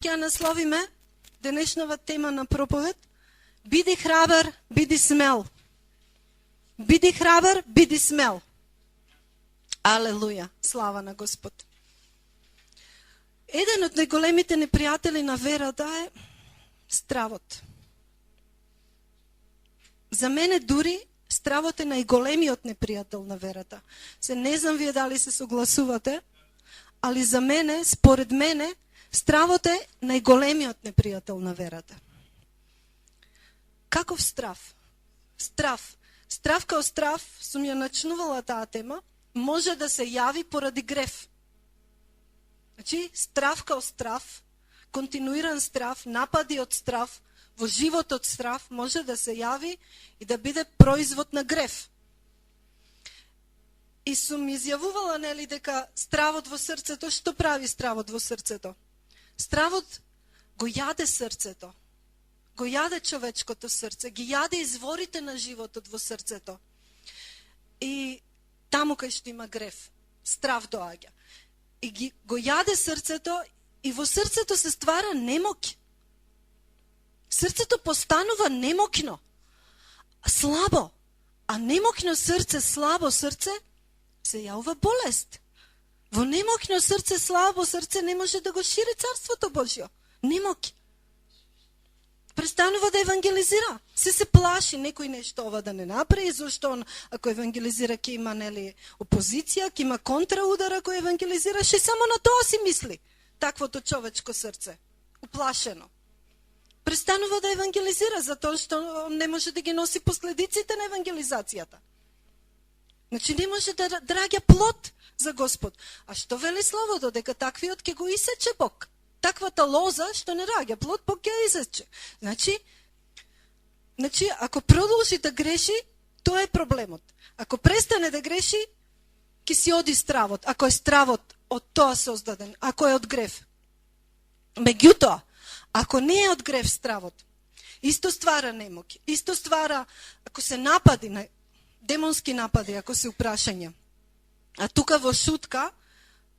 Ќе насловиме денешнава тема на проповед. Биди храбар, биди смел. Биди храбар, биди смел. Алелуја, слава на Господ. Еден од најголемите непријатели на верата е стравот. За мене дури стравот е најголемиот непријател на верата. Се не знам вие дали се согласувате, али за мене, според мене, стравот е најголемиот непријател на верата. Каков страв? Страв. Страв као страв, сум ја начнувала таа тема, може да се јави поради грев. Значи, страв као страв, континуиран страв, напади од страв, во животот страв, може да се јави и да биде производ на грев. И сум изјавувала, нели, дека стравот во срцето, што прави стравот во срцето? Стравот го јаде срцето, го јаде човечкото срце, ги јаде изворите на животот во срцето. И таму кај што има грев, страв доаѓа. И го јаде срцето и во срцето се ствара немоќ. Срцето постанува немоќно, слабо, а немоќно срце, слабо срце, се јавува болест. Во немоќно срце, слабо срце не може да го шири Царството Божјо. Немоќ. Престанува да евангелизира. Се плаши некој нешто ова да не направи, зашто он, ако евангелизира, ќе има, нели, опозиција, ќе има контраудар ако евангелизираше, само на тоа си мисли. Таквото човечко срце, уплашено. Престанува да евангелизира, затоа што не може да ги носи последиците на евангелизацијата. Значи не може да драѓа плод за Господ. А што вели Словото? Дека таквиот ќе го исече Бог. Таквата лоза што не раѓа плод, Бог ќе ја исече. Значи, ако продолжи да греши, тоа е проблемот. Ако престане да греши, ќе си оди стравот. Ако е стравот од тоа создаден, ако е од грев. Меѓутоа, ако не е од грев стравот, исто ствара немоќ, исто ствара, ако се напади, демонски напади, ако се упрашања. А тука во шутка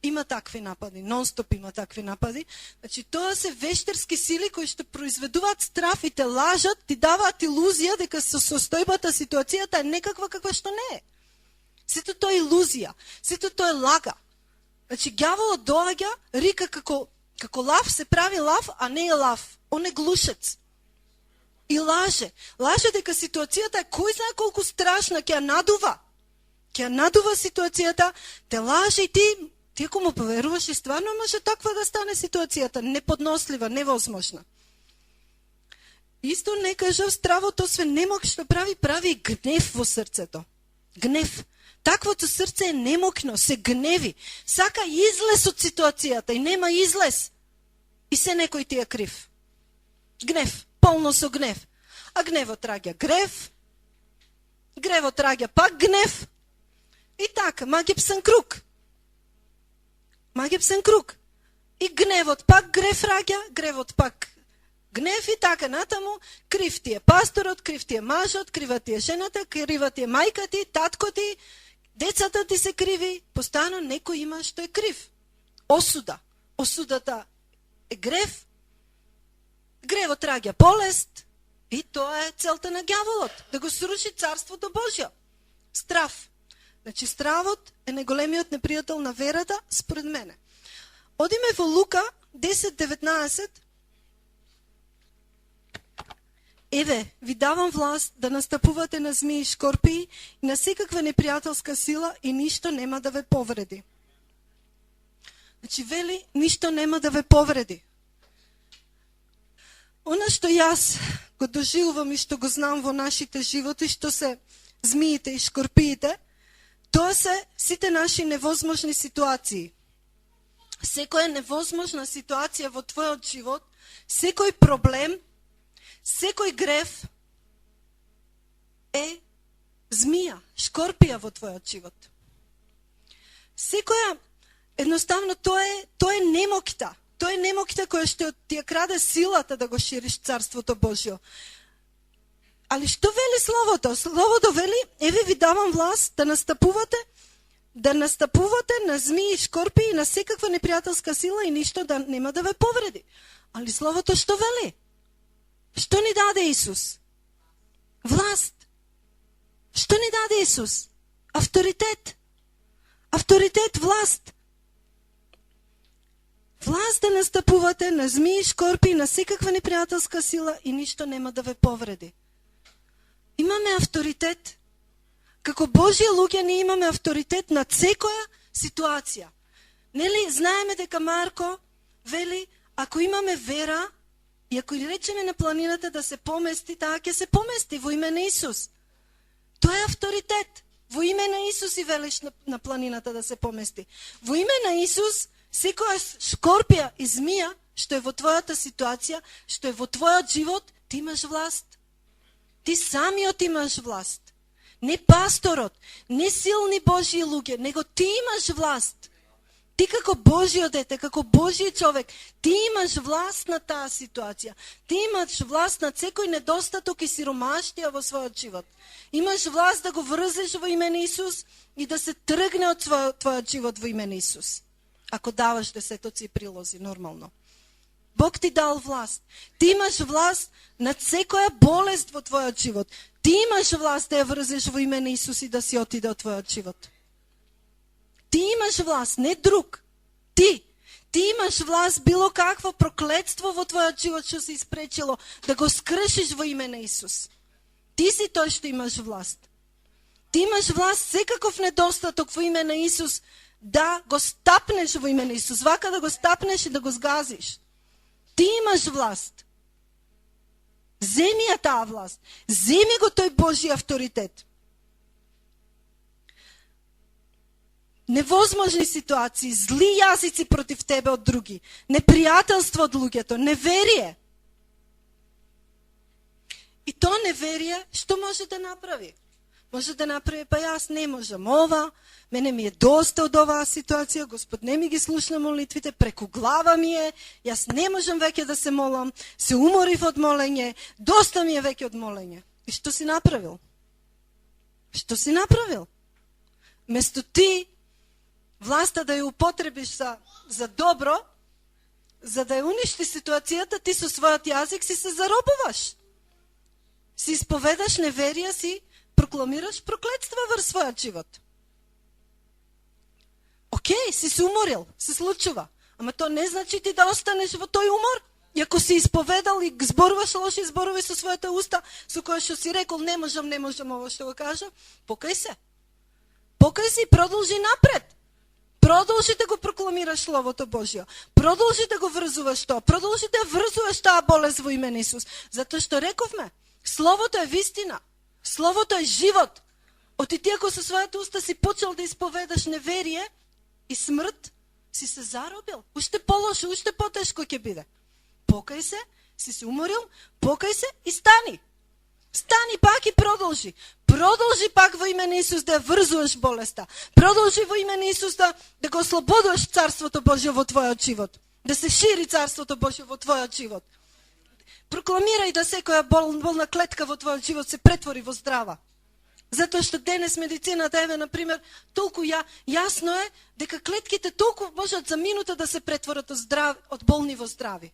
има такви напади, нон-стоп има такви напади. Значи, тоа се вештерски сили кои што произведуваат страф и те лажат, ти даваат илузија дека со состојбата, ситуацијата е некаква каква што не е. Сето тоа е илузија, сето тоа е лага. Значи, ѓаволот доаѓа, рика како лав, се прави лав, а не е лав. Он е глушец. И лаже. Лаже дека ситуацијата е кој знае колку страшна, ќе ја надува. Ќе ја надува ситуацијата, те лаже и ти ако му поверуваш и стварно може таква да стане ситуацијата, неподнослива, невозможна. Исто не кажав, стравот освен немок што прави гнев во срцето. Гнев. Таквото срце е немокно, се гневи. Сака излез од ситуацијата и нема излез. И се некој ти е крив. Гнев. Полно со гнев. А гневот раѓа гревот раѓа пак гнев. И така, магипсен круг. И гневот пак грев раѓа, гревот пак гнев и така натаму. Крив ти е пасторот, крив ти е мажот, крива ти е жената, крива ти е мајка ти, татко ти, децата ти се криви. Постојано некој има што е крив. Осуда. Осудата е грев. Гревот раѓа болест и тоа е целта на ѓаволот, да го сруши Царството Божјо. Страв. Значи, стравот е најголемиот непријател на верата, според мене. Одиме во Лука 10:19. Еве, ви давам власт да настапувате на змии и шкорпии и на секаква непријателска сила и ништо нема да ве повреди. Значи, вели, ништо нема да ве повреди. Она што јас го доживувам и што го знам во нашите животи, што се змиите и шкорпиите, тоа се сите наши невозможни ситуации. Секоја невозможна ситуација во твојот живот, секој проблем, секој грев е змија, шкорпија во твојот живот. Секоја, едноставно, тоа е немоќта. Тоа е немоќта која што ти ја краде силата да го шириш Царството Божјо. Али што вели Словото? Словото вели, еве ви давам власт да настапувате да настапувате на змии и шкорпии и на секаква непријателска сила и ништо да нема да ве повреди. Ali Словото što veli? Što ni даде Исус? Власт. Što ни даде Исус? Авторитет. Авторитет, власт. Власт да настъпувате на змии, шкорпии, на всякаква неприятелска сила и нищо няма да ве повреди. Имаме авторитет. Како Божия луѓе ние имаме авторитет на секоја ситуација. Нели знаеме дека Марко вели, ако имаме вера и ако речеме на планината да се помести, таа ќе се помести во име на Исус. Тоа е авторитет. Во име на Исус и велиш на планината да се помести. Во име на Исус, секоја шкорпија и змија, што е во твојата ситуација, што е во твојот живот, ти имаш власт. Ти самиот имаш власт. Не пасторот, не силни Божии луѓе, него ти имаш власт. Ти како Божио дете, како Божи човек, ти имаш власт на таа ситуација. Ти имаш власт на секој недостаток и сиромаштија во својот живот. Имаш власт да го врзеш во име на Исус и да се тргне од твојот живот во име на Исус. Ако даваш десетоци и прилози, нормално. Бог ти дал власт. Ти имаш власт над секоја болест во твојот живот. Ти имаш власт да ја врзеш во име на Исус и да си отиде од твојот живот. Ти имаш власт, не друг. Ти имаш власт било какво проклетство во твојот живот што се испречило да го скршиш во име на Исус. Ти си тој што имаш власт. Ти имаш власт секаков недостаток во име на Исус да го стапнеш во име на Исус, вака да го стапнеш и да го сгазиш. Ти имаш власт. Земи ја таа власт. Земи го тој Божи авторитет. Невозможни ситуации, зли јазици против тебе од други, непријателство од луѓето, неверие. И то неверие, што може да направи? Може да направи, па јас не можам ова, мене ми е доста од оваа ситуација, Господ не ми ги слушна молитвите, преку глава ми е, јас не можам веќе да се молам, се уморив од молење, доста ми е веќе од молење. И што си направил? Што си направил? Место ти власта да ја употребиш за добро, за да ја уништи ситуацијата, ти со својот јазик си се заробуваш. Си исповедаш неверија, си прокламираш проклетства врз својот живот. Океј, си се уморил, се случува. Ама то не значи ти да останеш во тој умор. И ако си исповедал и зборуваш лоши зборови со својата уста, со која што си рекол не можам ово што го кажа, покај се. Покај се и продолжи напред. Продолжи да го прокламираш Словото Божјо. Продолжи да го врзуваш тоа. Продолжи да врзуваш таа болест во име на Исус. Затоа што рековме, Словото е вистина. Словото е живот. Оти ти ако со својата уста си почел да исповедаш неверие и смрт, си се заробил. Уште полошо, уште потешко ќе биде. Покај се, си се уморил, покај се и стани. Стани пак и продолжи. Продолжи пак во име на Исус да врзуваш болеста. Продолжи во име на Исус да го ослободуваш Царството Божјо во твојот живот. Да се шири Царството Божјо во твојот живот. Прокламирај да секоја болна клетка во твојот живот се претвори во здрава. Затоа што денес медицината, еве, например, толку јасно е дека клетките толку можат за минута да се претворат од болни во здрави.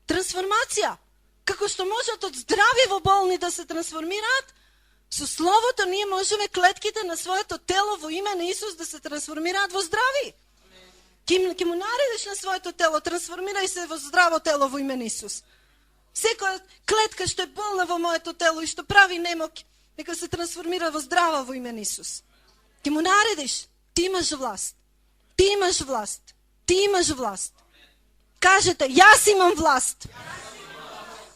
Трансформација. Како што можат од здрави во болни да се трансформираат, со Словото ние можеме клетките на своето тело во име на Исус да се трансформираат во здрави. Ке му наредиш на своето тело, трансформирај се во здраво тело во име на Исус. Секоја клетка што е болна во моето тело и што прави немок, нека се трансформира во здрава во име на Исус. Ке му наредиш, ти имаш власт. Ти имаш власт. Ти имаш власт. Кажете, јас имам власт.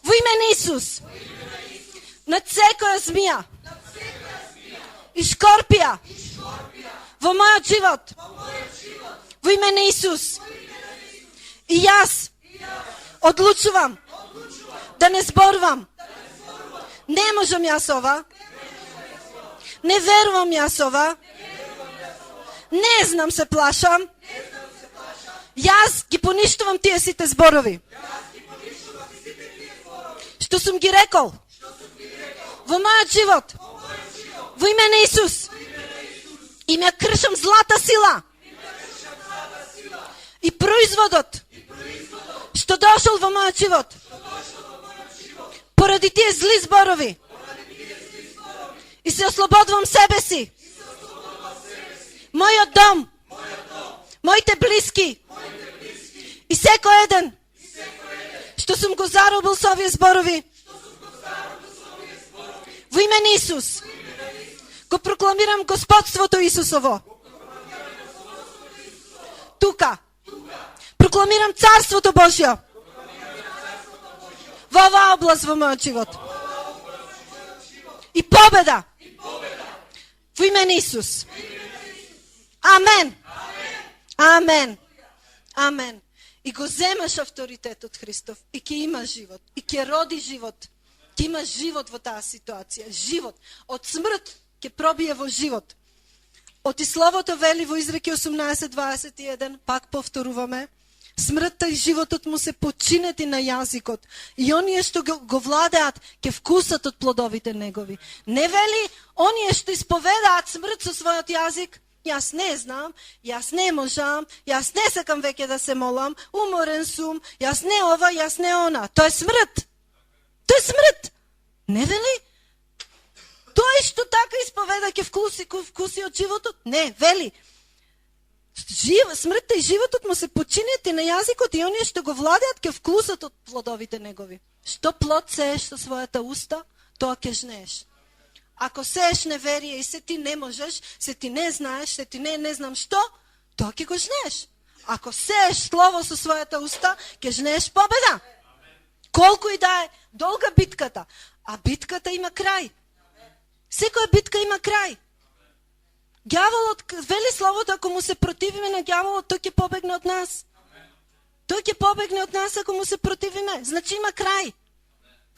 Во име на Исус. Над секоја змија и шкорпија во мојот живот. Во име на Исус. И јас одлучувам да не зборувам. Не можам јас ова. Не верувам јас ова. Не знам, се плашам. Јас ги поништувам тие сите зборови. Што сум ги рекол во мојот живот. Во име на Исус. И ме кршам злата сила. И производот што дошол во мојот живот. Поради тие зли зборови. И се ослободувам себе си. Мојот дом. Моите блиски. И секој еден. Што сум го заробил со овие зборови. Во име на Исус. Го прокламирам господството Исусово. Тука. Прокламирам царството Божјо. Во оваа област во мојот живот. И победа. Во име на Исус. Амен. Амен. Амен. И го земаш авторитетот Христов. И ќе има живот. И ќе роди живот. Ќе има живот во таа ситуација. Живот. Од смрт ќе пробие во живот. Оти Словото вели во Изреки 18:21, пак повторуваме, смртта и животот му се починети на јазикот. И оние што го владеат, ќе вкусат од плодовите негови. Не вели, оние што исповедаат смрт со својот јазик, јас не знам, јас не можам, јас не сакам веќе да се молам, уморен сум, јас не ова, јас не она. Тоа е смрт. Тоа е смрт. Не вели? Тој што така исповеда ќе вкуси од животот? Не, вели. Смртта и животот му се починети на јазикот и оние што го владеат ќе вкусат од плодовите негови. Што плод сееш со својата уста, тоа ќе жнееш. Ако сееш неверие и се ти не можеш, се ти не знаеш, се ти не знам што, тоа ќе го жнееш. Ако сееш слово со својата уста, ќе жнееш победа. Колку и да е долга битката, а битката има крај. Секоја битка има крај. Ѓаволот, вели Словото, ако му се противиме на ѓаволот, тој ќе побегне од нас. Тој ќе побегне од нас ако му се противиме. Значи има крај.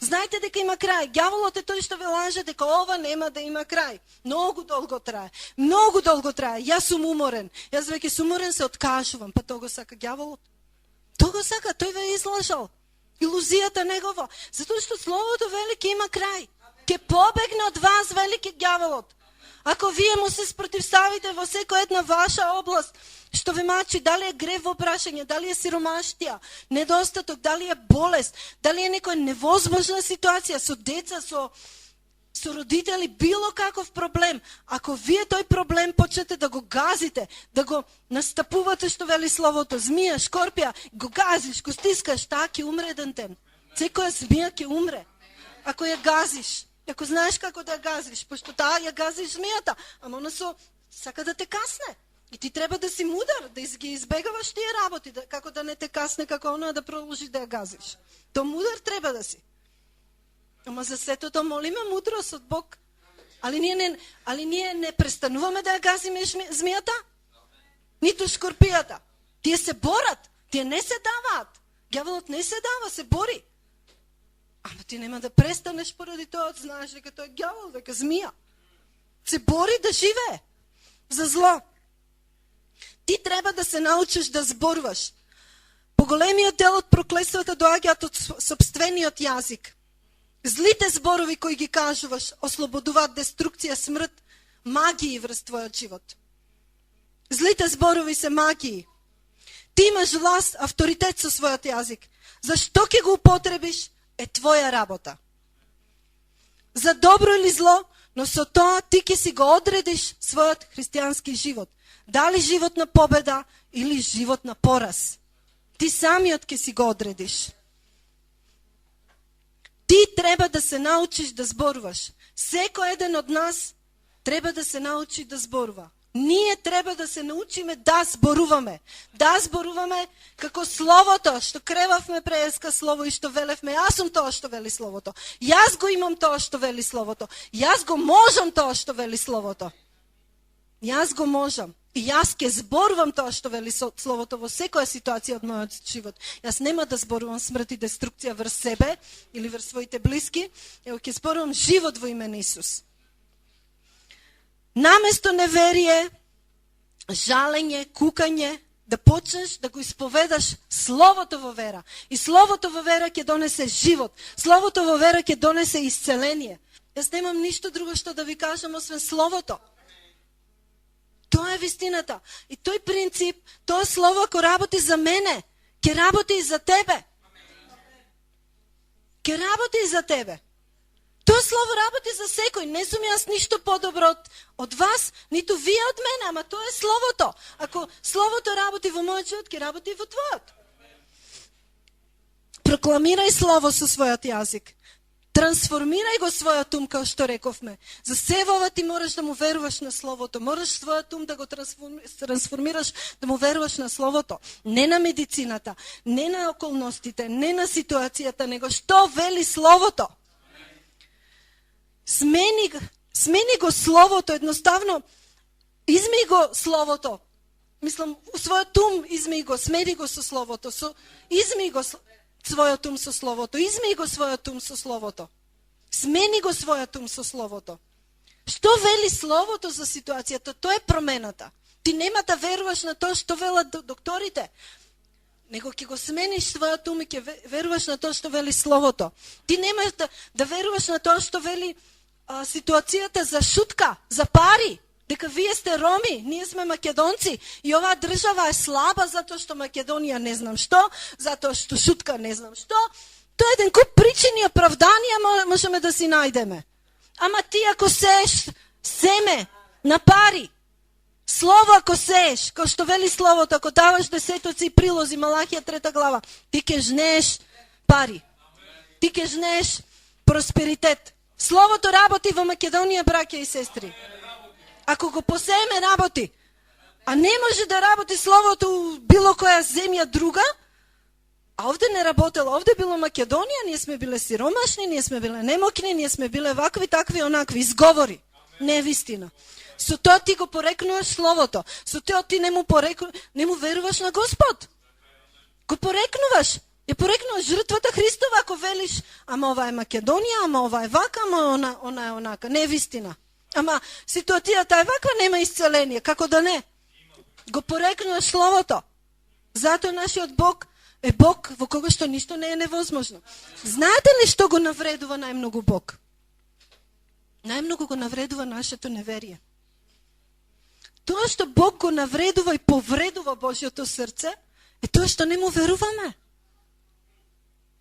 Знаете дека има крај. Ѓаволот е тој што ве лаже дека ова нема да има крај. Многу долго трае. Многу долго трае. Јас сум уморен. Јас веќе сум уморен, се откажувам. Па тоа го сака ѓаволот. Тоа го сака, тој ве излажал. Илузијата негова. Затоа што Словото вели ќе има крај. Ке побегне од вас велики ѓаволот. Ако вие му се спротивставите во секоја една ваша област, што ве мачи, дали е грев во прашање, дали е сиромаштија, недостаток, дали е болест, дали е некоја невозможна ситуација со деца, со родители, било каков проблем, ако вие тој проблем почнете да го газите, да го настапувате, што вели Словото, змија, шкорпија, го газиш, го стискаш, таа ќе умре еден ден. Секоја змија ќе умре, ако ја газиш. Ако знаеш како да ја газиш, пошто таа ја газиш змијата, ама она сака да те касне. И ти треба да си мудар, да ги избегаваш тие работи, како да не те касне, како она да продолжи да ја газиш. То мудар треба да си. Ама за сетото молиме мудрост од Бог. Али ние не престануваме да ја газиме змијата? Ниту шкорпијата. Тие се борат, тие не се даваат. Ѓаволот не се дава, се бори. Ама ти нема да престанеш поради тоа, знаеш дека тој е ѓавол, дека змија. Се бори да живее за зло. Ти треба да се научиш да зборуваш. Поголемиот дел од проклетствата доаѓаат од сопствениот јазик. Злите зборови кои ги кажуваш ослободуваат деструкција, смрт, магии врз твојот живот. Злите зборови се магии. Ти имаш власт, авторитет со својот јазик. Зашто ќе го употребиш? Е твоја работа. За добро или зло, но со тоа ти ќе си го одредиш својот христијански живот. Дали живот на победа или живот на пораз. Ти самиот ќе си го одредиш. Ти треба да се научиш да зборуваш. Секој еден од нас треба да се научи да зборува. Ние треба да се научиме да зборуваме. Да зборуваме како Словото, што кревавме преска Слово и што велевме. Јас сум тоа што вели Словото. Јас го имам тоа што вели Словото. Јас го можам тоа што вели Словото. Јас го можам. И јас ќе зборувам тоа што вели Словото во секоја ситуација од мојот живот. Јас нема да зборувам смрт и деструкција врз себе или врз своите блиски, ево ќе зборувам живот во име на Исус. Наместо неверие, жалење, кукање, да почнеш да го исповедаш Словото во вера. И Словото во вера ќе донесе живот. Словото во вера ќе донесе исцеление. Јас немам ништо друго што да ви кажам освен Словото. Тоа е вистината. И тој принцип, тоа Слово ако работи за мене, Ке работи и за тебе. Ке работи и за тебе. Тоа слово работи за секој. Не сум јас ништо подобро од вас, ниту вие од мене, ама тоа е словото. Ако словото работи во мојот живот, ќе работи и во твојот. Прокламирај слово со својот јазик. Трансформирај го својот ум, како што рековме. За се во ова ти мораш да му веруваш на словото. Мораш својот ум да го трансформираш, да му веруваш на словото. Не на медицината, не на околностите, не на ситуацијата, него што вели словото. Смени го словото, едноставно измени го словото. Мислам, својот ум измени го, смени го со словото. Измени го својот ум со словото. Измени го својот ум со словото. Смени го својот ум со словото. Што вели словото за ситуацијата? Тоа е промената. Ти нема да веруваш на тоа што велат докторите, него ќе го смениш својот ум и ќе веруваш на тоа што вели словото. Ти немаш да веруваш на тоа што вели ситуацијата за шутка, за пари, дека вие сте роми, ние сме македонци и оваа држава е слаба затоа што Македонија не знам што, затоа што шутка не знам што. Тоа е еден куп причини и оправданија можеме да си најдеме. Ама ти ако сееш семе на пари, слово ако сееш, кој што вели словото, ако даваш десетоци и прилози, Малахија 3 глава, ти ќе жнееш пари. Ти ќе жнееш просперитет. Словото работи во Македонија, браќа и сестри. Ако го посееме, работи. А не може да работи словото у било која земја друга, а овде не работело. Овде било Македонија, ние сме биле сиромашни, ние сме биле немокни, ние сме биле вакви, такви, онакви. Изговори. Не е вистина. Со тоа ти го порекнуваш словото. Со тоа ти не му веруваш на Господ. Го порекнуваш. Ја порекнуваш жртвата Христова, ако велиш, ама ова е Македонија, ама ова е вака, ама она е онака. Не е вистина. Ама ситуацијата е ваква, нема исцеление. Како да не? Го порекнуваш словото. Затоа нашиот Бог е Бог во кога што ништо не е невозможно. Знаете ли што го навредува најмногу Бог? Најмногу го навредува нашето неверие. Тоа што Бог го навредува и повредува Божјото срце, е тоа што не му веруваме.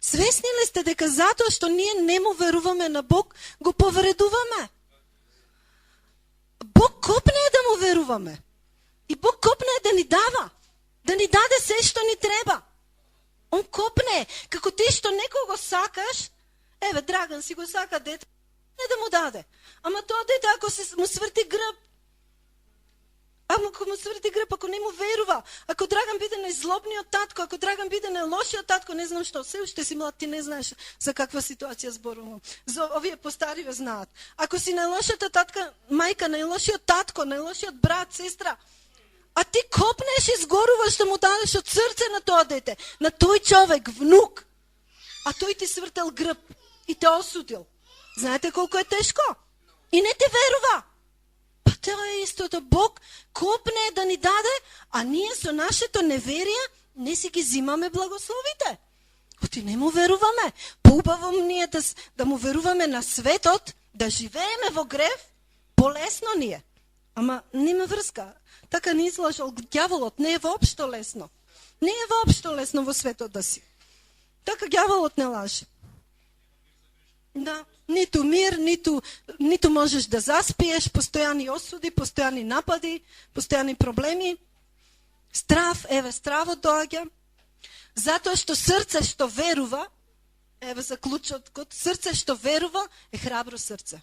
Свесни ли сте дека затоа што ние не му веруваме на Бог, го повредуваме? Бог копне да му веруваме. И Бог копне да ни дава. Да ни даде се што ни треба. Он копне. Како ти што некого сакаш, еве, Драган си го сака дете, не да му даде. Ама тоа дете, ако му сврти грб, ако му сврти грб, ако не му верува, ако Драган биде најзлобниот татко, ако Драган биде најлошиот татко, не знам што, се уште си млад, ти не знаеш за каква ситуација зборувам. За овие постариве знаат. Ако си најлошата татка, мајка, најлошиот татко, најлошиот брат, сестра, а ти копнеш и згоруваш да му дадеш од срце на тоа дете, на тој човек, внук, а тој ти свртел грб и те осудил. Знаете колку е тешко? И не те верува. Па тоа е истото. Бог копне да ни даде, а ние со нашето неверие не си ги зимаме благословите. Оти не му веруваме. Поубаво ние да му веруваме на светот, да живееме во грев, полесно ни е. Ама нема врска. Така ни излажал ѓаволот. Не е воопшто лесно. Не е воопшто лесно во светот да си. Така ѓаволот не лаже. Да. Ниту мир, ниту можеш да заспиеш, постојани осуди, постојани напади, постојани проблеми. Страв, еве, стравот доаѓа. Затоа што срце што верува, еве заклучот, срце што верува е храбро срце.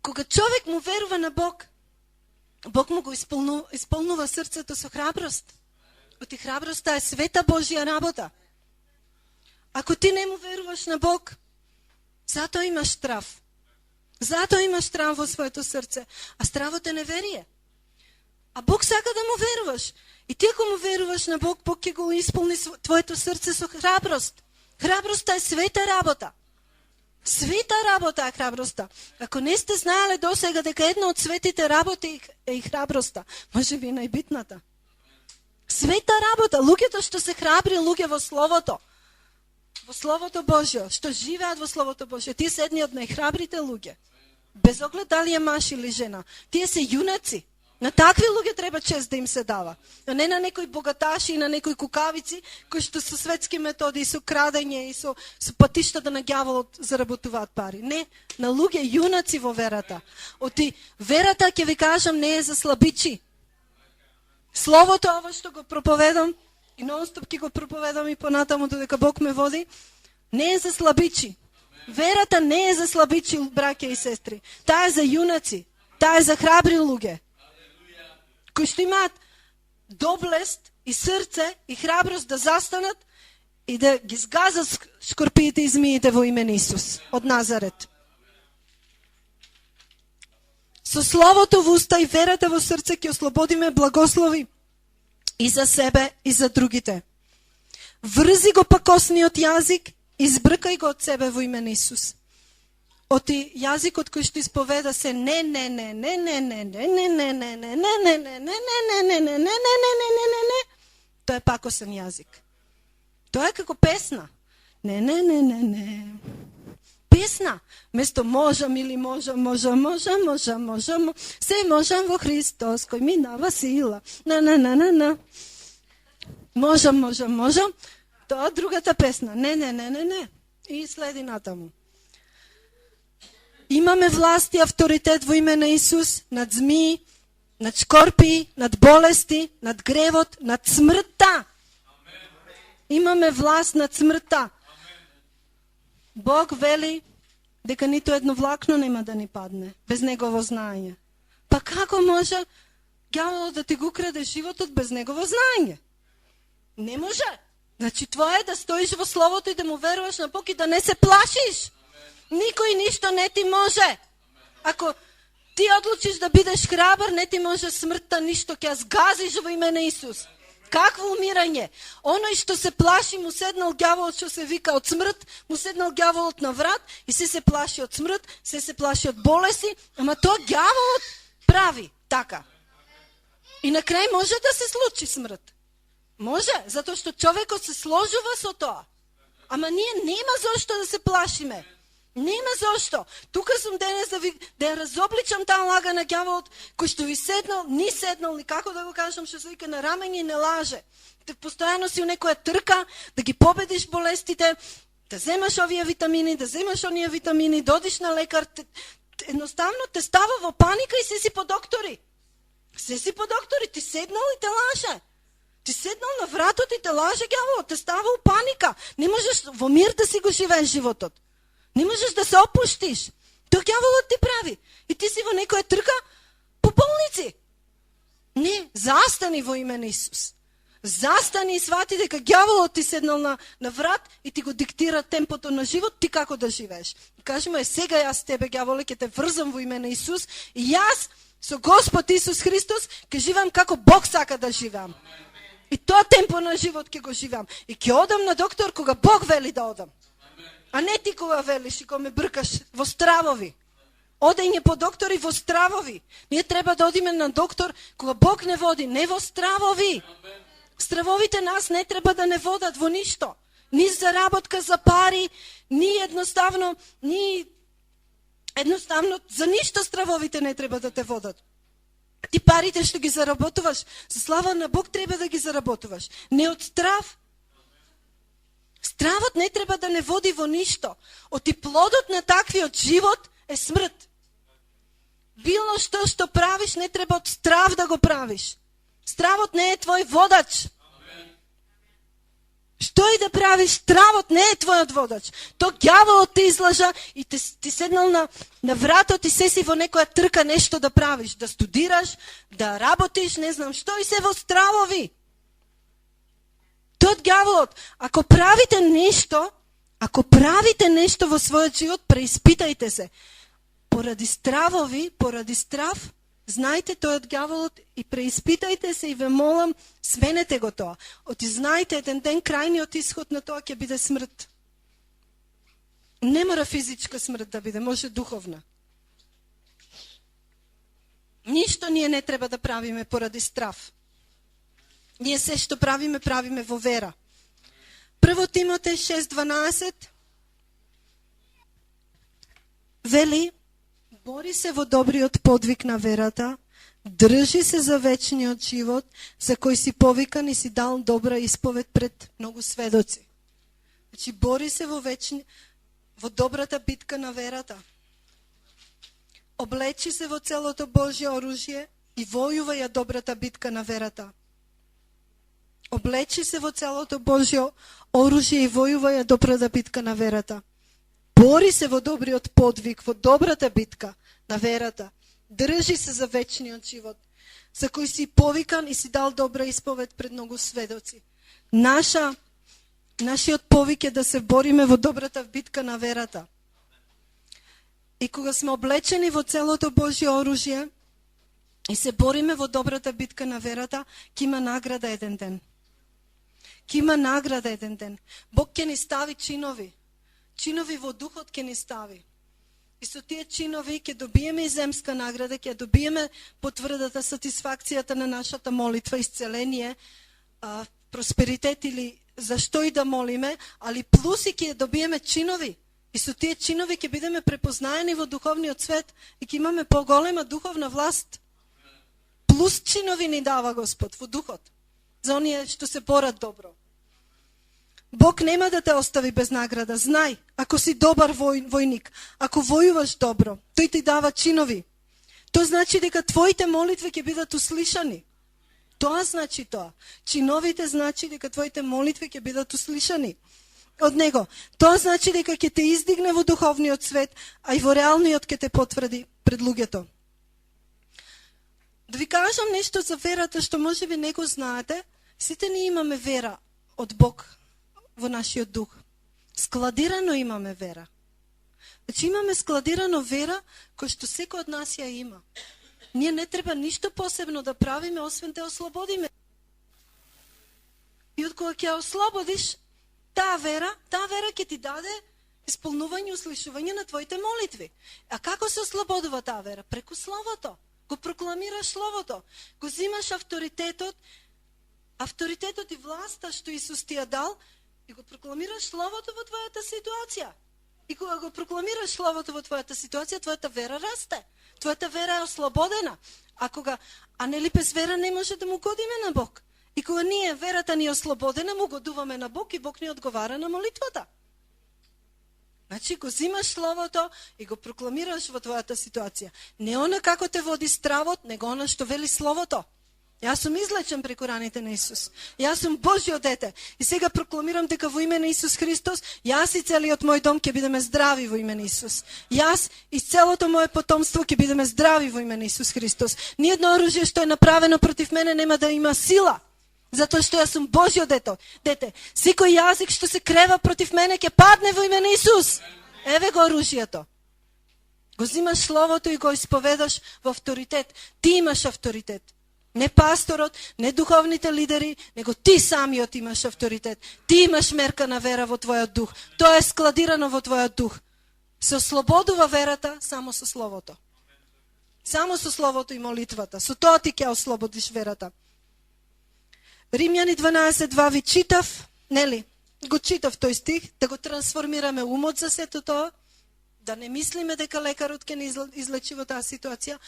Кога човек му верува на Бог, Бог му го исполнува срцето со храброст. Оти храброста е света Божја работа. Ако ти не му веруваш на Бог, затоа имаш страв. Затоа имаш страв во своето срце. А стравот е неверие. А Бог сака да му веруваш. И ти ако му веруваш на Бог, Бог ќе го исполни твоето срце со храброст. Храброста е света работа. Света работа е храброста. Ако не сте знаеле досега дека една од светите работи е и храброста, може би најбитната. Света работа. Луѓето што се храбри, луѓе во Словото. Во Словото Божјо, што живеат во Словото Божјо, тие се едни од најхрабрите луѓе. Без оглед дали е маж или жена. Тие се јунаци. На такви луѓе треба чест да им се дава. А не на некои богаташи и на некои кукавици, кои што со светски методи и со крадење и со патиштата на ѓаволот заработуваат пари. Не, на луѓе јунаци во верата. Оти верата, ќе ви кажам, не е за слабичи. Словото ово што го проповедам, и нон-стоп ќе го проповедам и понатаму додека Бог ме води, не е за слабичи. Верата не е за слабичи, браќа и сестри. Таа е за јунаци. Таа е за храбри луѓе, кои што имаат доблест и срце и храброст да застанат и да ги сгазат шкорпиите и змиите во име на Исус од Назарет. Со словото во уста и верата во срце ќе ослободиме благослови и за себе и за другите. Врзи го пакосниот јазик, избркај го од себе во име на Исус. Оти јазикот кој што исповеда се не, тоа е пакосен јазик. Тоа е како песна. Не. Песна. Место можам или можам, се можам во Христос, кој ми дава сила. Можам. Тоа другата песна. Не. И следи натаму. Имаме власт и авторитет во име на Исус над змии, над шкорпии, над болести, над гревот, над смртта. Имаме власт над смртта. Бог вели дека ниту едно влакно нема да ни падне без негово знаење. Па како може ѓаволот да ти го краде животот без негово знаење? Не може. Значи твое е да стоиш во словото и да му веруваш на Бог и да не се плашиш. Никој ништо не ти може. Ако ти одлучиш да бидеш храбар, не ти може смртта ништо, ќе сгазиш во име на Исус. Какво умирање? Оној што се плаши, му седнал ѓаволот што се вика од смрт, му седнал ѓаволот на врат и се плаши од смрт, се плаши од болести, ама тоа ѓаволот прави така. И на крај може да се случи смрт. Може, затоа што човекот се сложува со тоа. Ама ние нема зошто да се плашиме. Нема зошто. Тука сум денес да ја разобличам таа лага на ѓаволот, кој што ви седнал, ни седнал, ни како да го кажам, што се вика на рамење и не лаже. Те постојано си у некоја трка, да ги победиш болестите, да земаш овие витамини, да земаш оние витамини, додиш на лекар, едноставно те става во паника и се си по доктори. Се си по доктори, ти седнал и те лаже. Ти седнал на вратот и те лаже ѓаволот, те става у паника. Не можеш во мир да си го живееш животот. Не можеш да се опуштиш. Тоа ѓаволот ти прави. И ти си во некоја трка по болници. Не, застани во име на Исус. Застани и свати дека ѓаволот ти седнал на врат и ти го диктира темпото на живот, ти како да живееш. Кажи му, сега јас тебе, ѓаволе, ќе те врзам во име на Исус и јас со Господ Исус Христос ќе живеам како Бог сака да живеам. И тоа темпо на живот ќе го живеам. И ќе одам на доктор кога Бог вели да одам. А не ти кога велиш и кога ме бркаш во стравови. Одење по доктори во стравови. Ние треба да одиме на доктор кога Бог не води, не во стравови. Стравовите нас не треба да не водат во ништо. Ни за работка, за пари, ни едноставно за ништо стравовите не треба да те водат. Ти парите што ги заработуваш, за слава на Бог треба да ги заработуваш. Не од страв. Стравот не треба да не води во ништо. Оти плодот на таквиот живот е смрт. Било што правиш, не треба од страв да го правиш. Стравот не е твој водач. Што и да правиш, стравот не е твојот водач. То ѓаволот те излажа и ти седнал на вратот и се си во некоја трка нешто да правиш, да студираш, да работиш, не знам што, и се во стравови. Тот ѓаволот, ако правите нешто во својот живот, преиспитајте се. Поради стравови, поради страв, знајте тој од ѓаволот и преиспитајте се и ве молам, сменете го тоа. Оти знајте, еден ден крајниот исход на тоа ќе биде смрт. Не мора физичка смрт да биде, може духовна. Ништо ние не треба да правиме поради страв. Ние се што правиме во вера. 1 Тимотеј 6:12 вели: бори се во добриот подвиг на верата, Држи се за вечниот живот, за кој си повикан и си дал добра исповед пред многу сведоци. Значи, бори се во добрата битка на верата. Облечи се во целото Божје оружје и војува ја добрата битка на верата. Облечи се во целото Божје оружје и војува ја добрата битка на верата. Бори се во добриот подвиг, во добрата битка на верата. Држи се за вечниот живот, за кој си повикан и си дал добра исповед пред многу сведоци. Нашиот повик е да се бориме во добрата битка на верата. И кога сме облечени во целото Божје оружје и се бориме во добрата битка на верата, ќе има награда еден ден. Ќе има награда еден ден. Бог ќе ни стави чинови. Чинови во духот ќе ни стави. И со тие чинови ќе добиеме и земска награда, ќе добиеме потврдата, сатисфакцијата на нашата молитва, исцеление, просперитет или зашто и да молиме, али плюс и ќе добиеме чинови. И со тие чинови ќе бидеме препознаени во духовниот свет и ќе имаме поголема духовна власт. Плюс чинови ни дава Господ во духот, за оние што се борат добро. Бог нема да те остави без награда. Знај, ако си добар војник, ако војуваш добро, тој ти дава чинови. Тоа значи дека твоите молитви ќе бидат услишани. Тоа значи тоа. Чиновите значи дека твоите молитви ќе бидат услишани од Него. Тоа значи дека ќе те издигне во духовниот свет, а и во реалниот ќе те потврди пред луѓето. Да ви кажам нешто за верата што можеби не го знаете. Сите ние имаме вера од Бог во нашиот дух. Складирано имаме вера. Значи имаме складирано вера кој што секој од нас ја има. Ние не треба ништо посебно да правиме, освен да ослободиме. И од кога ќе ослободиш таа вера ќе ти даде исполнување и услишување на твоите молитви. А како се ослободува таа вера? Преку Словото. Го прокламираш Словото. Го зимаш авторитетот и власта што Исус ти ја дал, и го прокламираш Словото во твојата ситуација. И кога го прокламираш Словото во твојата ситуација, твојата вера расте. Твојата вера е ослободена. А нели без вера не може да му годиме на Бог. И кога верата ни е ослободена, му годуваме на Бог и Бог ни одговара на молитвата. Значи го зимаш Словото и го прокламираш во твојата ситуација. Не она како те води стравот, него она што вели Словото. Јас сум излечен преку раните на Исус. Јас сум Божјо дете. И сега прокламирам дека во име на Исус Христос, јас и целиот мој дом ќе бидеме здрави во име на Исус. Јас и целото моје потомство ќе бидеме здрави во име на Исус Христос. Ниедно оружје што е направено против мене нема да има сила, затоа што јас сум Божјо дете. Секој јазик што се крева против мене ќе падне во име на Исус. Еве го оружјето. Го зимаш Словото и го исповедаш во авторитет. Ти имаш авторитет. Не пасторот, не духовните лидери, него ти самиот имаш авторитет. Ти имаш мерка на вера во твојот дух. Тоа е складирано во твојот дух. Се ослободува верата само со Словото. Само со Словото и молитвата. Со тоа ти ќе ослободиш верата. Римјани 12:2 ви читав, нели? Го читав тој стих, да го трансформираме умот за сето тоа, да не мислиме дека лекарот ќе ни излечи во таа ситуација,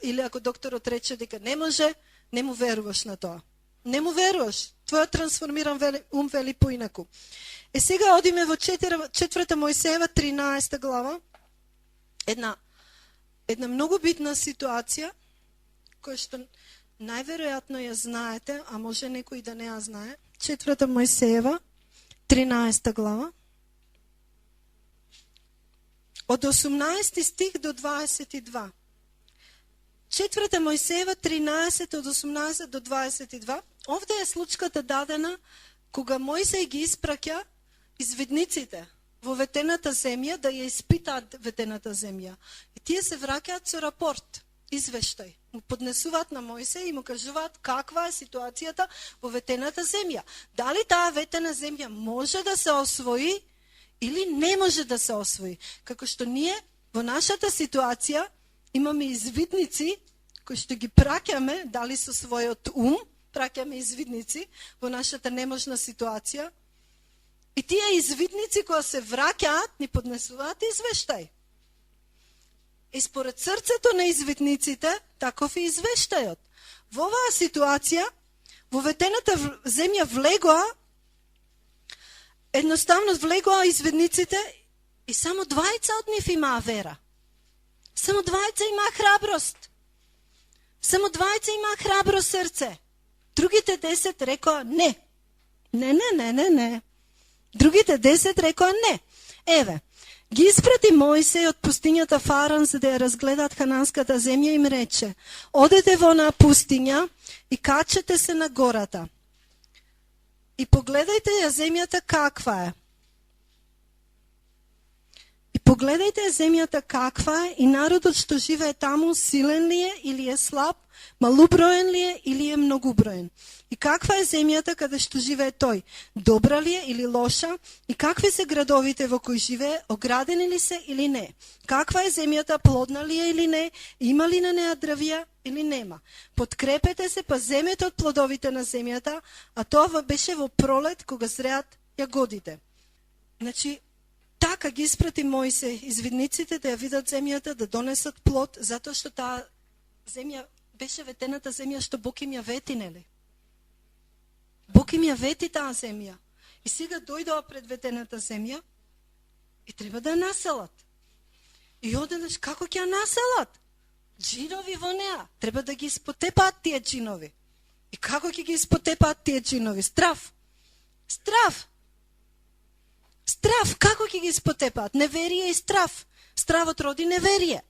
или ако докторот рече дека не може, не му веруваш на тоа. Не му веруваш. Твојот трансформиран ум вели поинаку. Сега одиме во 4 Мојсеева 13 глава. Една многу битна ситуација, која што најверојатно ја знаете, а може некој да не ја знае. 4 Мојсеева 13 глава. Од 18 стих до 22. 4 Мојсеева 13 од 18 до 22. Овде е случката дадена кога Мојсей ги испраќа извидниците во ветената земја да ја испитаат ветената земја. И тие се враќаат со рапорт, извештај. Му поднесуваат на Мојсей и му кажуваат каква е ситуацијата во ветената земја. Дали таа ветена земја може да се освои или не може да се освои. Како што ние во нашата ситуација имаме извидници кои што ги праќаме, дали со својот ум, праќаме извидници во нашата неможна ситуација. И тие извидници кои се враќаат, ни поднесуваат извештај. И според срцето на извидниците, таков е извештајот. Во оваа ситуација, во ветената земја влегоа, едноставно влегоа изведниците и само 2 од нив имаа вера. Само 2 имаа храброст. Само 2 имаа храбро срце. Другите 10 рекоа не. Не. Другите 10 рекоа не. Еве, ги испрати Мојсей од пустињата Фаран за да ја разгледаат хананската земја и им рече: одете во на пустиња и качете се на гората. И погледајте ја земјата каква е. Погледајте земјата каква е и народот што живее таму силен ли е или е слаб, малуброен ли е или е многуброен. И каква е земјата каде што живее тој, добра ли е или лоша, и какви се градовите во кои живее, оградени ли се или не. Каква е земјата, плодна ли е или не, има ли на неа дрвја или нема. Подкрепете се, па земете од плодовите на земјата, а тоа беше во пролет кога зреат јагодите. Значи, така ги испрати Мојсей извидниците да ја видат земјата, да донесат плод, затоа што таа земја беше ветената земја што Бог им ја вети, нели? Бог им ја вети таа земја. И сега дојдоа пред ветената земја и треба да ја населат. И одеднаш како ќе ја населат? Джинови во неа. Треба да ги испотепаат тие джинови. И како ќе ги испотепаат тие джинови? Страв. Страв, како ќе ги испотепаат? Неверие и страв. Стравот роди неверие.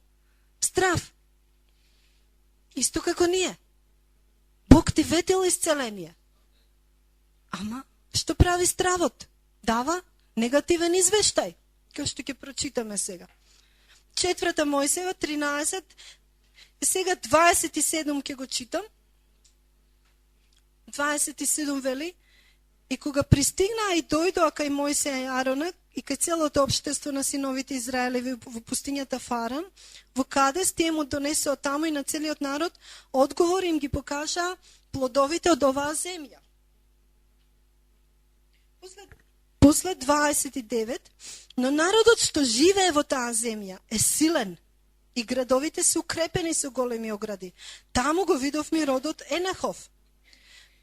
Страв. Исто како ние. Бог ти ветил исцеление. Ама, што прави стравот? Дава негативен извештај, кој што ќе прочитаме сега. 4 Мојсеева 13, сега 27 ќе го читам. 27 вели: и кога пристигнаа и дојдоа кај Мојсеја и Арона и кај целото општество на синовите Израелеви во пустињата Фаран, во Кадес, тие му донесоа таму и на целиот народ одговор им ги покажаа плодовите од оваа земја. После 29, но народот што живее во таа земја е силен и градовите се укрепени со големи огради. Таму го видовме родот Енахов.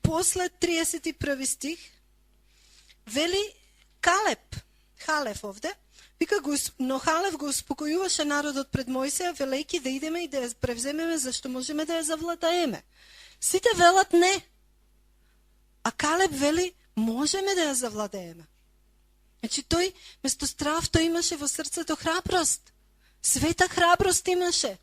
После 31 стих, вели Халев овде, вика го, но Халев го успокојуваше народот пред Мојсеја, велејки да идеме и да ја превземеме, зашто можеме да ја завладаеме. Сите велат не, а Калеб вели можеме да ја завладееме. Значи тој, место страв, тој имаше во срцето храброст. Света храброст имаше.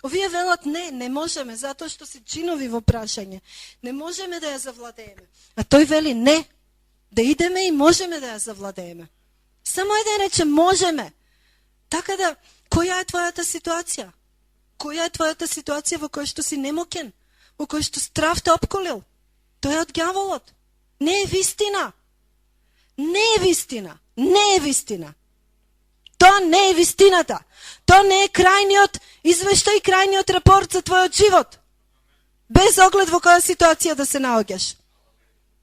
Овие велат не можеме, затоа што се джинови во прашање. Не можеме да ја завладееме. А тој вели не, да идеме и можеме да ја завладееме. Само еден рече можеме. Така да, која е твојата ситуација? Која е твојата ситуација во која што си немокен? Во која што страв те опколил? Тој е од ѓаволот. Не е вистина. Не е вистина. Не е вистина. Тоа не е вистината. Тоа не е крајниот извештај, крајниот рапорт за твојот живот. Без оглед во која ситуација да се наоѓаш.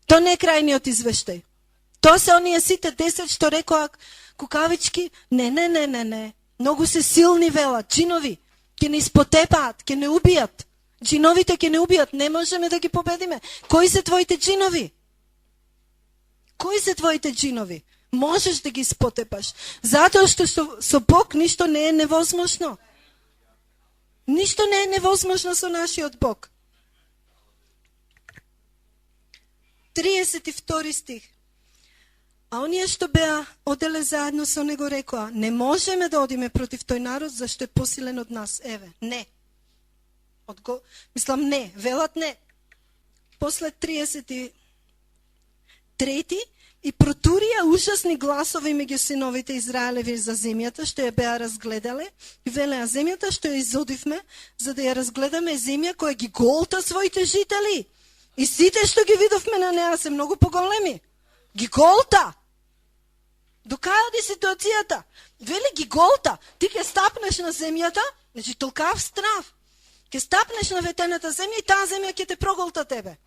Тоа не е крајниот извештај. Тоа се оние сите 10 што рекоа кукавички, не. Многу се силни велат, джинови, ќе не испотепаат, ќе не убијат. Джиновите ќе не убијат, не можеме да ги победиме. Кои се твоите джинови? Кои се твоите джинови? Можеш да ги спотепаш. Затоа што со Бог ништо не е невозможно. Ништо не е невозможно со нашиот Бог. 32 стих. А оние што беа оделе заедно со него рекоа: не можеме да одиме против тој народ, зашто е посилен од нас. Еве, не. Мислам не, велат не. После 33 и протурија ужасни гласови меѓу синовите Израелеви за земјата што ја беа разгледале и велеа: земјата што ја изодивме за да ја разгледаме земја која ги голта своите жители. И сите што ги видовме на неа се многу поголеми. Ги голта. До кај оди ситуацијата? Вели ги голта. Ти ќе стапнеш на земјата, значи толкав страв. Ќе стапнеш на ветената земја и таа земја ќе те проголта тебе.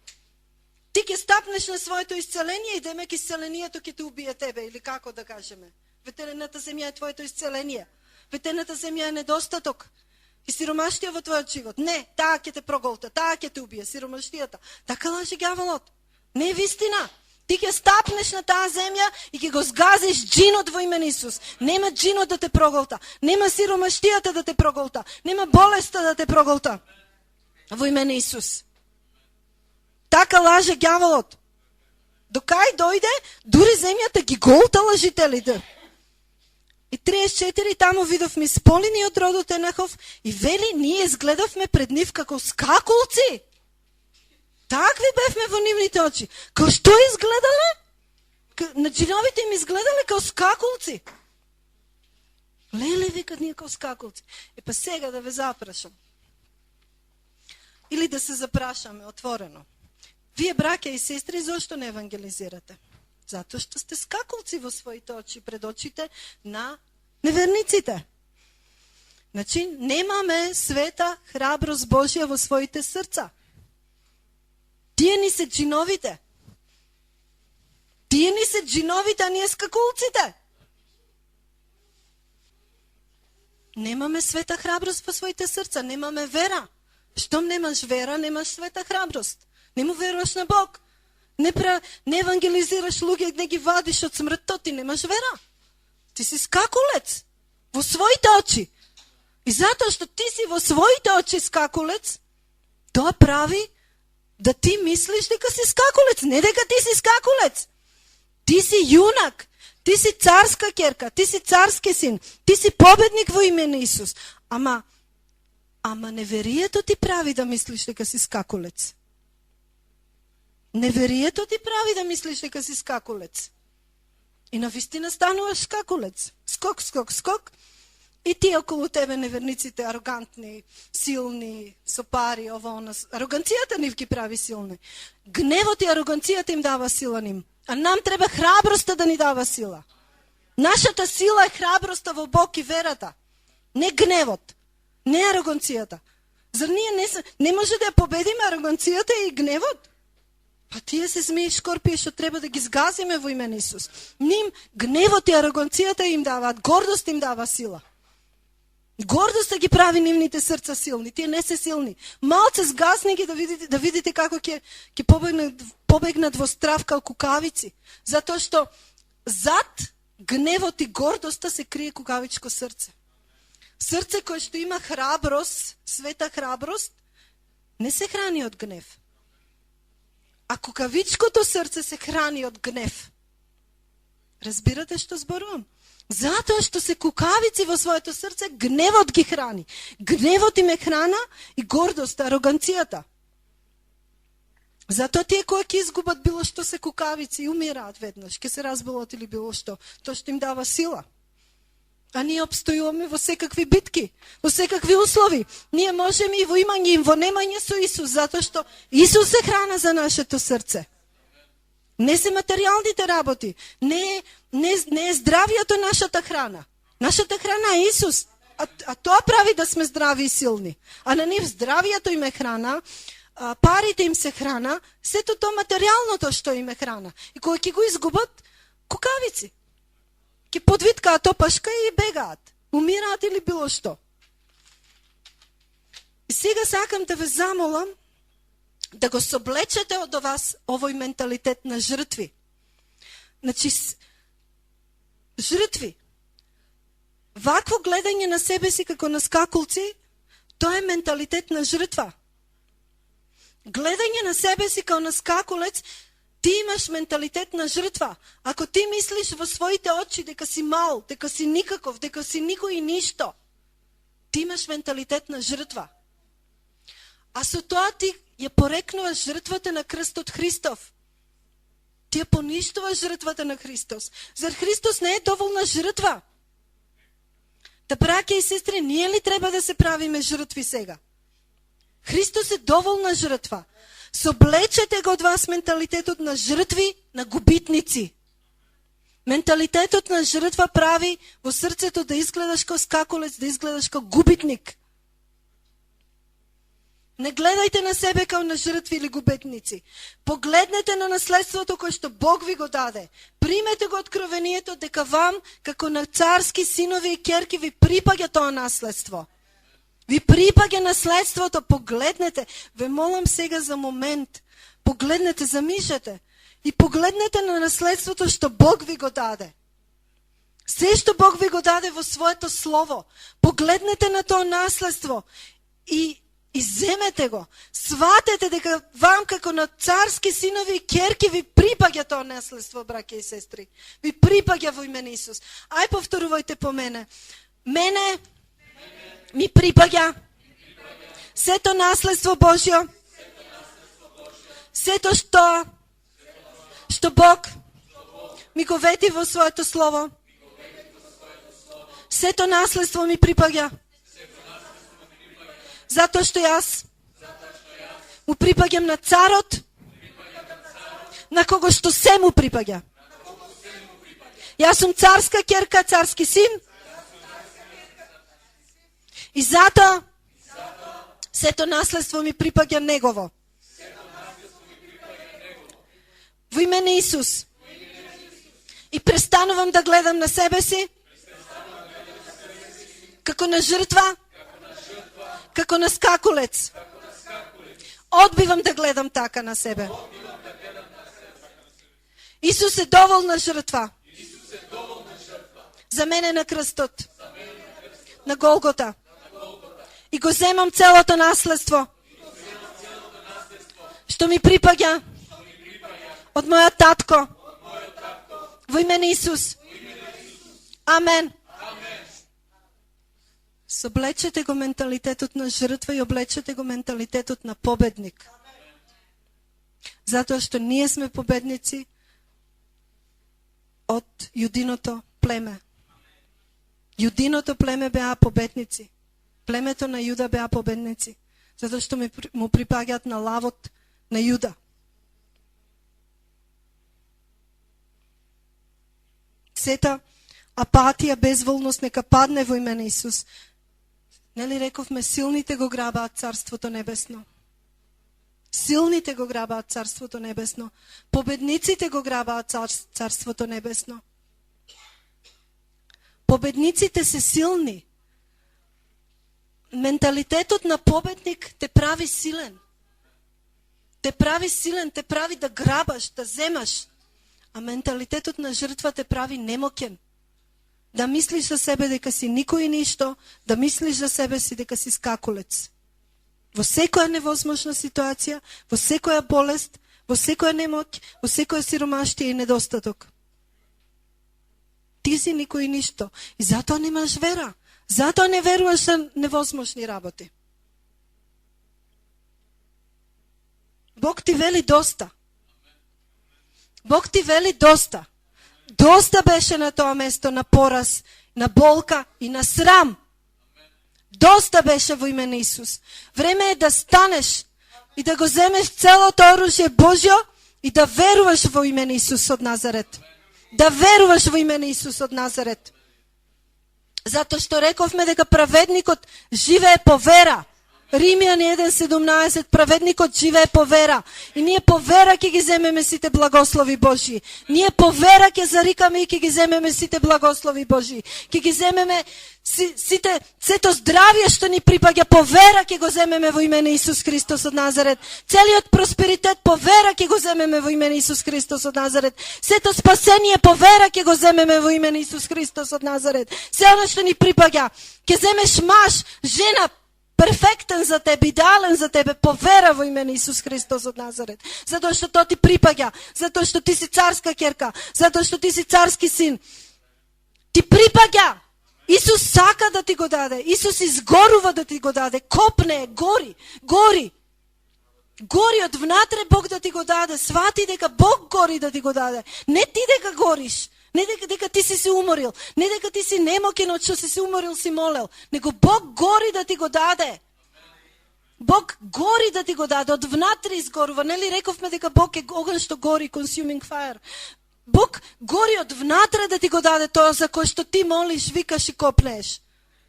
Ти ќе стапнеш на своето исцеление и демек исцелението ќе те убие тебе, или како да кажеме. Ветената земја е твоето исцеление. Ветената земја е недостаток. и сиромаштија во твојот живот. Не, таа ќе те проголта, таа ќе те убие, сиромаштијата. Така лаже ѓаволот. Не е вистина. Ти ќе стапнеш на таа земја и ќе го згазиш джинот во име на Исус. Нема джинот да те проголта, нема сиромаштијата да те проголта, нема болеста да те проголта во име на Исус. Така лаже ѓаволот. До кај дојде, дури земјата ги голта лажителите. И 34 таму видовме сполини од родот Енахов и вели, ние изгледавме пред нив како скакулци. Такви бевме во нивните очи. Као што изгледале? На джиновите им изгледале као скакулци. Леле, викат ние као скакулци. Па сега да ве запрашам. Или да се запрашаме отворено. Вие, браќа и сестри, зошто не евангелизирате? Затоа што сте скакулци во своите очи, пред очите на неверниците. Значи, немаме света храброст Божја во своите срца. Тие ни се джиновите. Тие ни се джиновите, а ние скакулците. Немаме света храброст во своите срца, немаме вера. Штом немаш вера, немаш света храброст. Не му веруваш на Бог. Не евангелизираш луѓе, не ги вадиш од смртта, ти немаш вера. Ти си скакулец во своите очи. И затоа што ти си во своите очи скакулец, тоа прави да ти мислиш дека си скакулец, не дека ти си скакулец. Ти си јунак, ти си царска ќерка, ти си царски син, ти си победник во име на Исус. Ама неверието ти прави да мислиш дека си скакулец. Неверието ти прави да мислиш дека си скакулец. И навистина стануваш скакулец. Скок, скок, скок. И ти околу тебе неверниците, арогантни, силни, сопари, ова, она. Ароганцијата нив ги прави силни. Гневот и ароганцијата им дава сила ним. А нам треба храброста да ни дава сила. Нашата сила е храброста во Бог и верата. Не гневот, не ароганцијата. Зар ние не може да ја победиме ароганцијата и гневот? Па тие се змии и шкорпии што треба да ги згазиме во име на Исус. Ним гневот и ароганцијата им даваат, гордост им дава сила. Гордоста ги прави нивните срца силни, тие не се силни. Малце згасни ги да видите како ќе побегнат во страв као кукавици. Затоа што зад гневот и гордоста се крие кукавичко срце. Срце кое што има храброст, света храброст, не се храни од гнев. А кукавичкото срце се храни од гнев. Разбирате што зборувам? Затоа што се кукавици во своето срце, гневот ги храни. Гневот им е храна и гордост, ароганцијата. Затоа тие кои ќе изгубат било што се кукавици и умираат веднаш, ќе се разболат или било што, тоа што им дава сила. А ние обстојуваме во секакви битки, во секакви услови. Ние можеме и во имање и во немање со Исус, затоа што Исус е храна за нашето срце. Не се материјалните работи, не е здравието нашата храна. Нашата храна е Исус, а тоа прави да сме здрави и силни. А на нив здравието им е храна, парите им се храна, сето тоа материјалното што им е храна. И кои ќе го изгубат, кукавици. Ке подвиткаат опашка и бегаат. Умираат или било што. И сега сакам да ве замолам да го соблечете од вас овој менталитет на жртви. Значи, жртви. Вакво гледање на себе си како на скакулци, тоа е менталитет на жртва. Гледање на себе си како на скакулец, ти имаш менталитет на жртва. Ако ти мислиш во своите очи дека си мал, дека си никаков, дека си никој и ништо, ти имаш менталитет на жртва. А со тоа ти ја порекнуваш жртвата на крстот Христов. Ти ја поништуваш жртвата на Христос. Зар Христос не е доволна жртва? Та, браќа и сестри, ние ли треба да се правиме жртви сега? Христос е доволна жртва. Соблечете го од вас менталитетот на жртви, на губитници. Менталитетот на жртва прави во срцето да изгледаш како скакулец, да изгледаш како губитник. Не гледајте на себе како на жртви или губитници. Погледнете на наследството кое што Бог ви го даде. Примете го откровението дека вам, како на царски синови и ќерки, ви припаѓа тоа наследство. Ви припаѓа наследството. Погледнете. Ве молам сега за момент. Погледнете, замишете. И погледнете на наследството што Бог ви го даде. Се што Бог ви го даде во своето слово. Погледнете на тоа наследство и земете го. Сватете дека вам како на царски синови и керки ви припаѓа тоа наследство, браќа и сестри. Ви припаѓа во име на Исус. Ај повторувајте по мене. Мене ми припаѓа сето наследство Божјо. Сето што Бог ми го вети во своето слово. Сето наследство ми припаѓа. Затоа што јас му припаѓам на царот, на кого што се му припаѓа. Јас сум царска ќерка, царски син. И затоа сето наследство ми припаѓа негово. Во име на Исус. И престанувам да гледам на себе си како на жртва, како на скакулец. Одбивам да гледам така на себе. Исус е доволна жртва. За мене на крстот. На Голгота. И го земам целото наследство. Што ми припаѓа од мојот татко. Во име на Исус. Амен. Соблечете го менталитетот на жртва и облечете го менталитетот на победник. Затоа што ние сме победници од јудиното племе. Јудиното племе беа победници. Племето на Јуда беа победници. Затоа што му припаѓаат на лавот на Јуда. Сета апатија, безволност нека падне во име на Исус. Нели рековме, силните го грабаат Царството Небесно. Силните го грабаат Царството Небесно. Победниците го грабаат Царството Небесно. Победниците се силни. Менталитетот на победник те прави силен. Те прави силен, те прави да грабаш, да земаш. А менталитетот на жртва те прави немокен. Да мислиш за себе дека си никој и ништо, да мислиш за себе си дека си скакулец. Во секоја невозможна ситуација, во секоја болест, во секоја немоќ, во секоја сиромаштија и недостаток. Ти си никој и ништо. И затоа немаш вера. Затоа не веруваш за невозможни работи. Бог ти вели доста. Бог ти вели доста. Доста беше на тоа место на пораз, на болка и на срам. Доста беше во име на Исус. Време е да станеш и да го земеш целото оружје Божјо и да веруваш во име на Исус од Назарет. Да веруваш во име на Исус од Назарет. Затоа што рековме дека праведникот живее по вера. Римјани 1:17, праведникот живее по вера. И ние по вера ќе ги земеме сите благослови Божји. Ние по вера ќе зарикаме и ќе ги земеме сите благослови Божји. Ќе ги земеме сето здравје што ни припаѓа по вера ќе го земеме во име на Исус Христос од Назарет. Целиот просперитет по вера ќе го земеме во име на Исус Христос од Назарет. Сето спасение по вера ќе го земеме во име на Исус Христос од Назарет. Се оно што ни припаѓа, ќе земеш маж, жена, перфектен за тебе, идеален за тебе, по вера во име на Исус Христос од Назарет. Затоа што тоа ти припаѓа, затоа што ти си царска ќерка, затоа што ти си царски син. Ти припаѓа. Исус сака да ти го даде. Исус изгорува да ти го даде. Копне, гори. Гори од внатре Бог да ти го даде. Свати дека Бог гори да ти го даде. Не ти дека гориш. Не дека ти си се уморил. Не дека ти си немокен од што си се уморил, си молел. Него Бог гори да ти го даде. Бог гори да ти го даде. Од внатре изгорува. Нели рековме дека Бог е оган што гори, consuming fire. Бог гори од внатре да ти го даде тоа за кој што ти молиш, викаш и копнеш.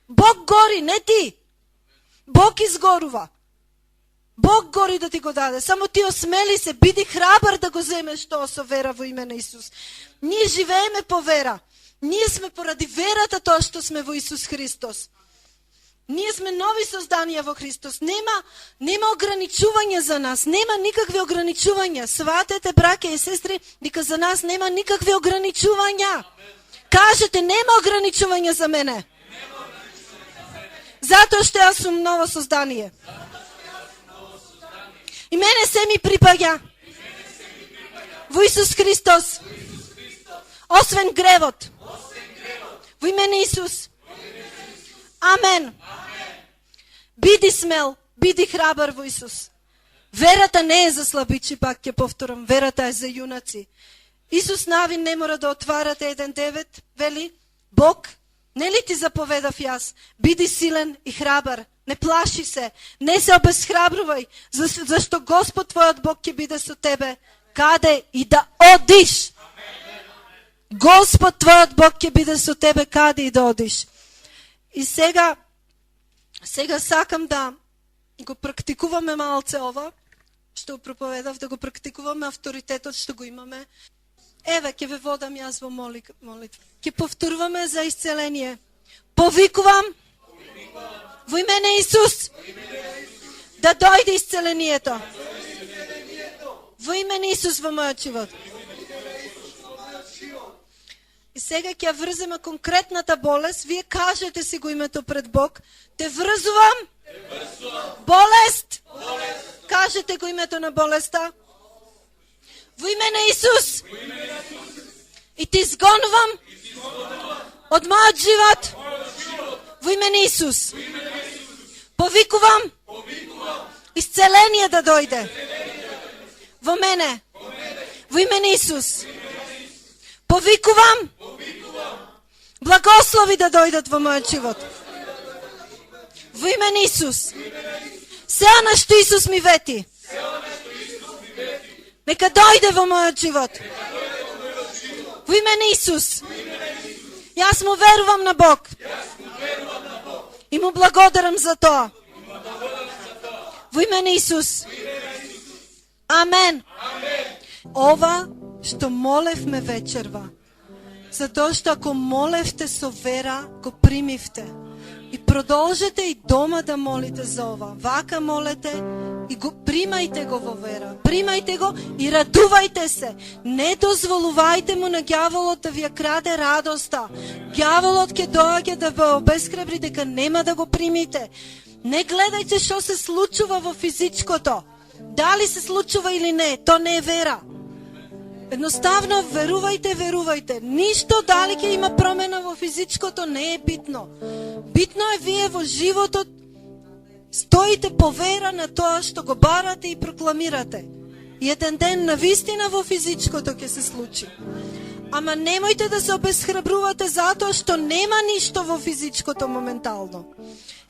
Бог гори, не ти. Бог изгорува. Бог гори да ти го даде. Само ти осмели се, биди храбар да го земеш тоа со вера во име на Исус. Ние живееме по вера. Ние сме поради верата тоа што сме во Исус Христос. Ние сме нови создания во Христос. Нема ограничувања за нас. Нема никакви ограничувања. Сватете, браќа и сестри, дека за нас нема никакви ограничувања. Кажете, нема ограничувања за мене. Затоа што јас сум ново создание. И мене се ми припаѓа. Во Исус Христос. Освен гревот. Во име на Исус. Амен. Биди смел, биди храбар во Исус. Верата не е за слабичи, пак ќе повторам, верата е за јунаци. Исус Навин не мора да отварате 1:9, вели, Бог, нели ти заповедав јас, биди силен и храбар, не плаши се, не се обесхрабрувај, зашто Господ твојот Бог ќе биде со тебе, каде и да одиш. Господ твојот Бог ќе биде со тебе, каде и да одиш. И сега сакам да го практикуваме малце ова, што проповедав, да го практикуваме авторитетот што го имаме. Еве, ќе ве водам јас во молитва. Ќе повторуваме за исцеление. Повикувам во име на Исус да дојде исцелението. Во име на Исус во мојот живот. И сега ќе врземе конкретната болест. Вие кажете си го името пред Бог. Те врзувам. Болест. Кажете го името на болеста. Во име на Исус. И ти изгонувам од мојот живот. Во име на Исус. Повикувам исцеление да дојде во мене. Во име на Исус. Повикувам благослови да дојдат во мојот живот. Во име на Исус. Сеа на што Исус ми вети, нека дојде во мојот живот. Во име на Исус. Јас му верувам на Бог. И му благодарам за тоа. Во име на Исус. Амен. Ова што молевме вечерва, затоа што ако молевте со вера, го примивте. И продолжете и дома да молите за ова. Вака молете и го примајте го во вера. Примајте го и радувајте се. Не дозволувајте му на ѓаволот да ви ја краде радоста. Ѓаволот ќе доаѓа да ве обесхрабри дека нема да го примите. Не гледајте што се случува во физичкото. Дали се случува или не, то не е вера. Едноставно верувајте. Ништо дали ќе има промена во физичкото не е битно. Битно е вие во животот стоите по вера на тоа што го барате и прокламирате. И еден ден навистина во физичкото ќе се случи. Ама немојте да се обесхрабрувате затоа што нема ништо во физичкото моментално.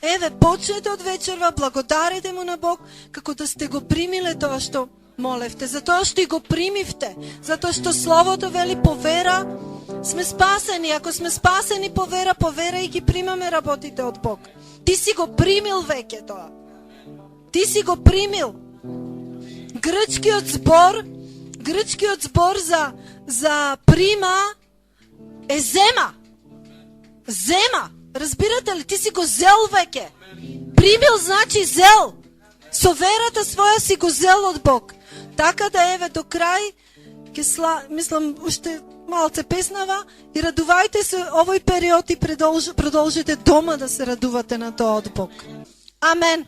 Еве, почнете од вечерва, благодарете му на Бог како да сте го примиле тоа што молевте, затоа што и го примивте, затоа што Словото вели по вера сме спасени. Ако сме спасени по вера и ги примаме работите од Бог. Ти си го примил веќе тоа. Ти си го примил. Грчкиот збор за прима е зема. Зема. Разбирате ли? Ти си го зел веќе. Примил значи зел. Со верата своја си го зел од Бог. Така да еве до крај, мислам, уште малце песнава и радувајте се овој период и продолжите дома да се радувате на тоа од Бог. Амен.